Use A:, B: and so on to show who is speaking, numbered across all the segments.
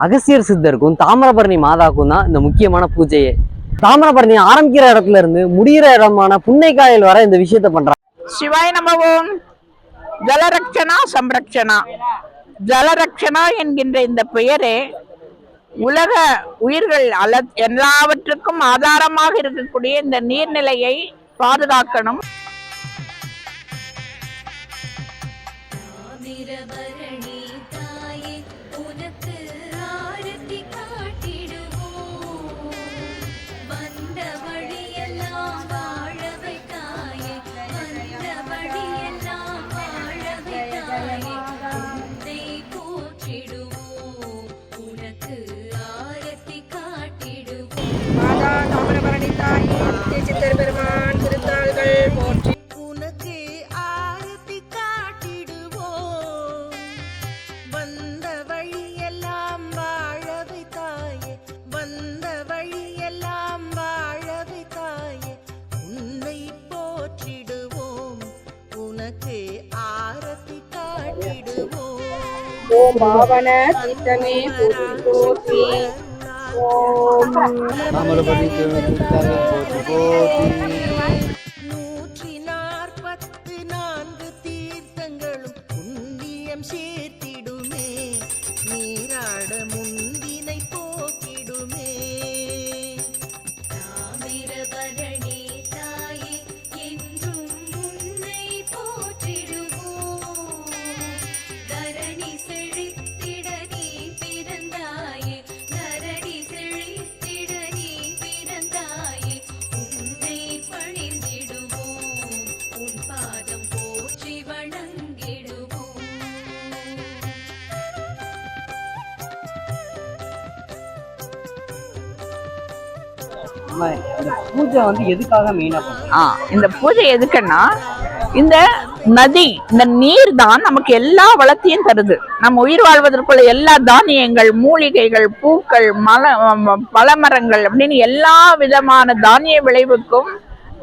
A: அகசியர் சித்தருக்கும் தாமிரபரணி மாதாவுக்கும் தான் இந்த முக்கியமான பூஜையே. தாமிரபரணி ஆரம்பிக்கிற இடத்துல இருந்து முடிகிற இடமான புன்னைக்காயல் வர இந்த விஷயத்த பண்றாங்க.
B: சிவாய நமவோம். ஜலரக்ஷனா சம்ரக்ஷனா. ஜலரக்ஷனா என்கின்ற இந்த பெயரே உலக உயிர்கள் எல்லாவற்றுக்கும் ஆதாரமாக இருக்கக்கூடிய இந்த நீர்நிலையை பாதுகாக்கணும்.
C: மாதா தாமிரபரணி தாயே சித்தர் பெருமான் திருத்தாள்கள் போற்றி
D: உனக்கு ஆரத்தி காட்டிடுவோம். வந்த வழியெல்லாம் வாழவை தாயே, வந்த வழியெல்லாம் வாழவை தாயே, உன்னை போற்றிடுவோம், உனக்கு ஆரத்தி காட்டிடுவோம்.
C: ஓம் பாவன சித்தமே போற்றி.
D: தாமிரபரணி 144 தீர்த்தங்களும் புண்ணியம் சேர்த்திடுமே, நீராட முந்தினை போக்கிடுமே.
E: தாமிரபரணி தாயே என்றும் உன்னை போற்றிடுவோம். தரணி செழித்திட நீ பிறந்தாயே, தரணி செழித்திட நீ பிறந்தாயே, உன்னை பணிந்திடுவோம், உன் பாதம் போற்றி வணங்கிடுவோம்.
A: இந்த பூஜை எதுக்காக மெயினா பண்ணுறோம்?
B: இந்த பூஜை எதுக்குன்னா, இந்த நதி, இந்த நீர் தான் நமக்கு எல்லா வளத்தையும் தருது. நம்ம உயிர் வாழ்வதற்குள்ள எல்லா தானியங்கள், மூலிகைகள், பூக்கள், பழமரங்கள் அப்படின்னு எல்லா விதமான தானிய விளைவுக்கும்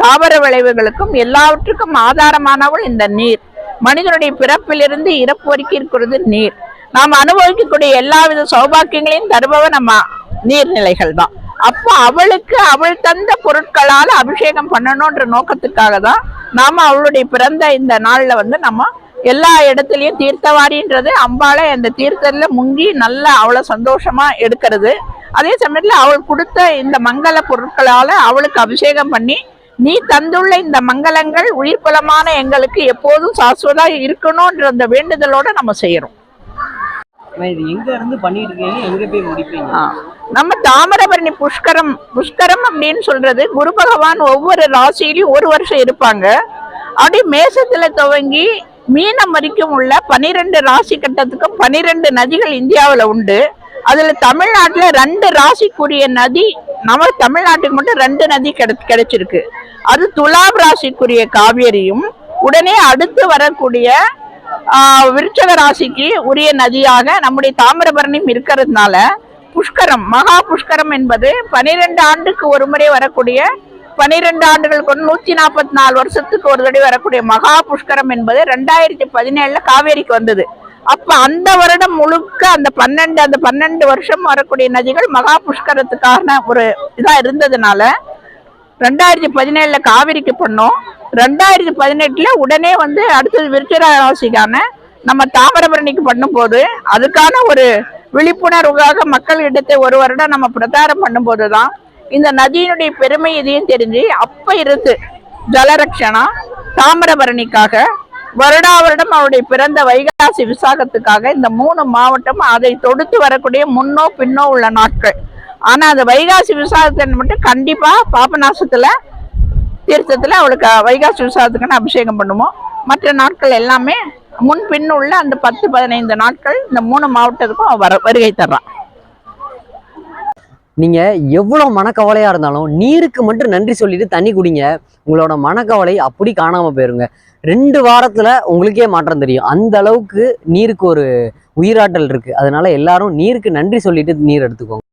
B: தாவர விளைவுகளுக்கும் எல்லாவற்றுக்கும் ஆதாரமானவள் இந்த நீர். மனிதனுடைய பிறப்பிலிருந்து இறப்பு வரைக்கும் இருக்கிறது நீர். நாம் அனுபவிக்கக்கூடிய எல்லாவித சௌபாக்கியங்களையும் தருபவ நம்ம நீர்நிலைகள் தான். அப்போ அவளுக்கு அவள் தந்த பொருட்களால் அபிஷேகம் பண்ணணும்ன்ற நோக்கத்துக்காக தான் நாம அவளுடைய பிறந்த இந்த நாள்ல நம்ம எல்லா இடத்துலயும் தீர்த்தவாரின்றது அம்பாளை அந்த தீர்த்தத்துல முங்கி நல்லா அவ்வளவு சந்தோஷமா எடுக்கிறது. அதே சமயத்துல அவள் கொடுத்த இந்த மங்கள பொருட்களால அவளுக்கு அபிஷேகம் பண்ணி, நீ தந்துள்ள இந்த மங்களங்கள் உயிர்பலமான எங்களுக்கு எப்போதும் சாஸ்வதா இருக்கணும்ன்ற அந்த வேண்டுதலோட நம்ம செய்யறோம்.
A: இது எங்க இருந்து பண்ணிட்டு இருக்கீங்க, எங்க போய் முடிப்பீங்க?
B: நம்ம தாமிரபரணி புஷ்கரம் அப்படின்னு சொல்றது, குரு பகவான் ஒவ்வொரு ராசியிலையும் ஒரு வருஷம் இருப்பாங்க. அப்படி மேசத்துல துவங்கி மீனம் வரைக்கும் உள்ள 12 ராசி கட்டத்துக்கும் 12 நதிகள் இந்தியாவில் உண்டு. அதுல தமிழ்நாட்டுல 2 ராசிக்குரிய நதி, நம்ம தமிழ்நாட்டுக்கு மட்டும் 2 நதி கிடைச்சிருக்கு. அது துலாம் ராசிக்குரிய காவேரியும், உடனே அடுத்து வரக்கூடிய விருச்சக ராசிக்கு உரிய நதியாக நம்முடைய தாமிரபரணியும் இருக்கிறதுனால புஷ்கரம், மகா புஷ்கரம் என்பது 12 ஆண்டுக்கு ஒரு முறை வரக்கூடிய, 12 ஆண்டுகளுக்கு 144 வருஷத்துக்கு ஒரு தடவை வரக்கூடிய மகா புஷ்கரம் என்பது 2017 காவேரிக்கு வந்தது. அப்ப அந்த வருடம் முழுக்க அந்த 12 வருஷம் வரக்கூடிய நதிகள் மகா புஷ்கரத்துக்கான ஒரு இதா இருந்ததுனால 2017 காவிரிக்கு பண்ணோம். 2018 உடனே அடுத்தது விருச்சிக ராசிக்கான நம்ம தாமிரபரணிக்கு பண்ணும்போது, அதுக்கான ஒரு விழிப்புணர்வுக்காக மக்களிடத்தை ஒரு வருடம் நம்ம பிரச்சாரம் பண்ணும்போதுதான் இந்த நதியினுடைய பெருமை இதையும் தெரிஞ்சு அப்ப இருந்து ஜலரக்ஷனா தாமிரபரணிக்காக வருடா வருடம் அவருடைய பிறந்த வைகாசி விசாகத்துக்காக இந்த 3 மாவட்டம் அதை தொடுத்து வரக்கூடிய முன்னோ பின்னோ உள்ள நாட்கள். ஆனா அந்த வைகாசி விசாகத்தை மட்டும் கண்டிப்பா பாபநாசத்துல தீர்த்தத்துல அவளுக்கு வைகாசி விசாகத்துக்குன்னு அபிஷேகம் பண்ணுவோம். மற்ற நாட்கள் எல்லாமே முன்பின் உள்ள அந்த 10-15 நாட்கள் இந்த 3 மாவட்டத்துக்கும் வருகை தர்றான்.
A: நீங்க எவ்வளவு மனக்கவலையா இருந்தாலும் நீருக்கு மட்டும் நன்றி சொல்லிட்டு தண்ணி குடிங்க. உங்களோட மனக்கவலை அப்படி காணாம போயிருங்க. 2 வாரத்துல உங்களுக்கே மாற்றம் தெரியும். அந்த அளவுக்கு நீருக்கு ஒரு உயிராற்றல் இருக்கு. அதனால எல்லாரும் நீருக்கு நன்றி சொல்லிட்டு நீர் எடுத்துக்கோங்க.